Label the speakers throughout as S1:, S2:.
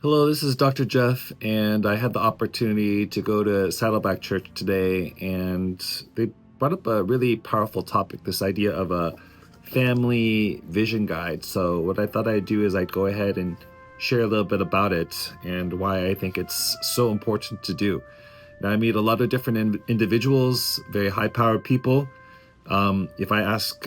S1: Hello, this is Dr. Jeff, and I had the opportunity to go to Saddleback Church today, and they brought up a really powerful topic, this idea of a family vision guide. So what I thought I'd do is I'd go ahead and share a little bit about it and why I think it's so important to do. Now, I meet a lot of different individuals, very high-powered people. If I ask,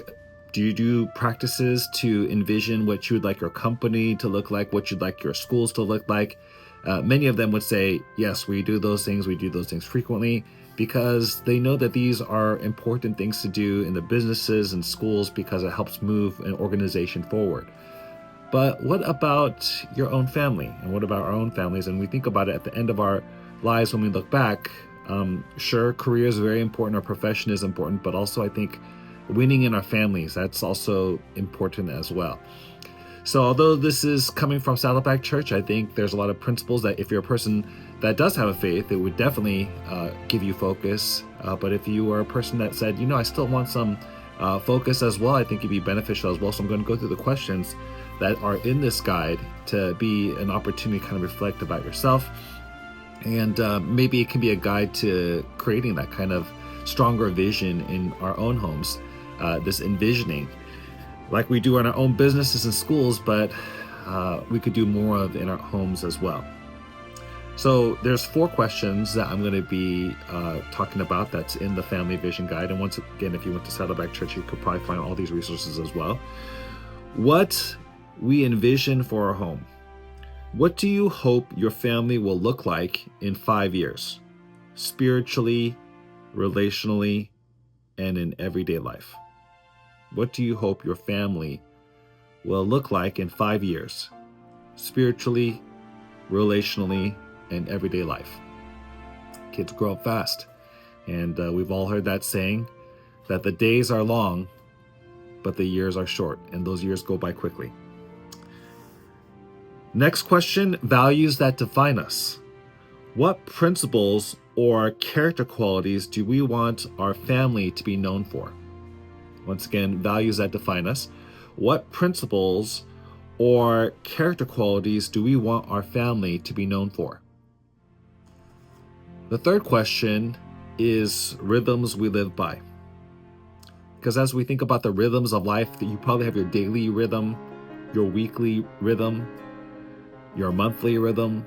S1: do you do practices to envision what you would like your company to look like, what you'd like your schools to look like? Many of them would say, yes, we do those things. We do those things frequently because they know that these are important things to do in the businesses and schools because it helps move an organization forward. But what about your own family? And what about our own families? And we think about it at the end of our lives when we look back. Sure, career is very important. Our profession is important, but also I think winning in our families, that's also important as well. So although this is coming from Saddleback Church, I think there's a lot of principles that if you're a person that does have a faith, it would definitely give you focus. But if you are a person that said, I still want some focus as well, I think it'd be beneficial as well. So I'm going to go through the questions that are in this guide to be an opportunity to kind of reflect about yourself. And maybe it can be a guide to creating that kind of stronger vision in our own homes. This envisioning, like we do in our own businesses and schools, but we could do more of in our homes as well. So there's 4 questions that I'm going to be talking about that's in the Family Vision Guide. And once again, if you went to Saddleback Church, you could probably find all these resources as well. What we envision for our home. What do you hope your family will look like in 5 years? Spiritually, relationally, and in everyday life. What do you hope your family will look like in 5 years? Spiritually, relationally, and everyday life. Kids grow up fast. And we've all heard that saying that the days are long, but the years are short. And those years go by quickly. Next question, values that define us. What principles or character qualities do we want our family to be known for? Once again, values that define us. What principles or character qualities do we want our family to be known for? The third question is rhythms we live by. Because as we think about the rhythms of life, you probably have your daily rhythm, your weekly rhythm, your monthly rhythm,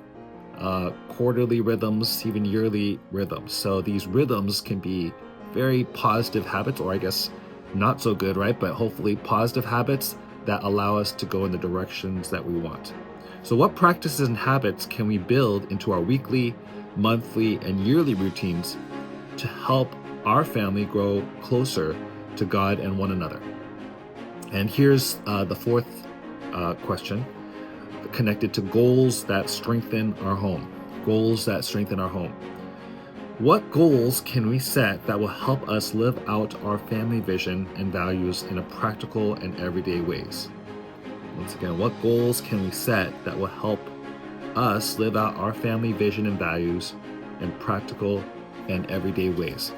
S1: quarterly rhythms, even yearly rhythms. So these rhythms can be very positive habits, or I guess not so good, right? But hopefully positive habits that allow us to go in the directions that we want. So what practices and habits can we build into our weekly, monthly, and yearly routines to help our family grow closer to God and one another? And here's the fourth question, connected to goals that strengthen our home. Goals that strengthen our home. What goals can we set that will help us live out our family vision and values in a practical and everyday ways? Once again, what goals can we set that will help us live out our family vision and values in practical and everyday ways?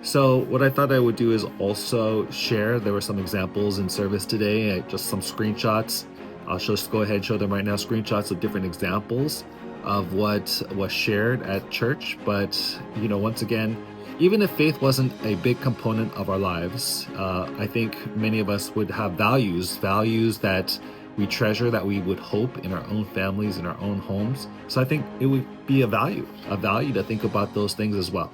S1: So what I thought I would do is also share, there were some examples in service today, just some screenshots. I'll just go ahead and show them right now, screenshots of different examples of what was shared at church. But, once again, even if faith wasn't a big component of our lives, I think many of us would have values that we treasure, that we would hope in our own families, in our own homes. So I think it would be a value to think about those things as well.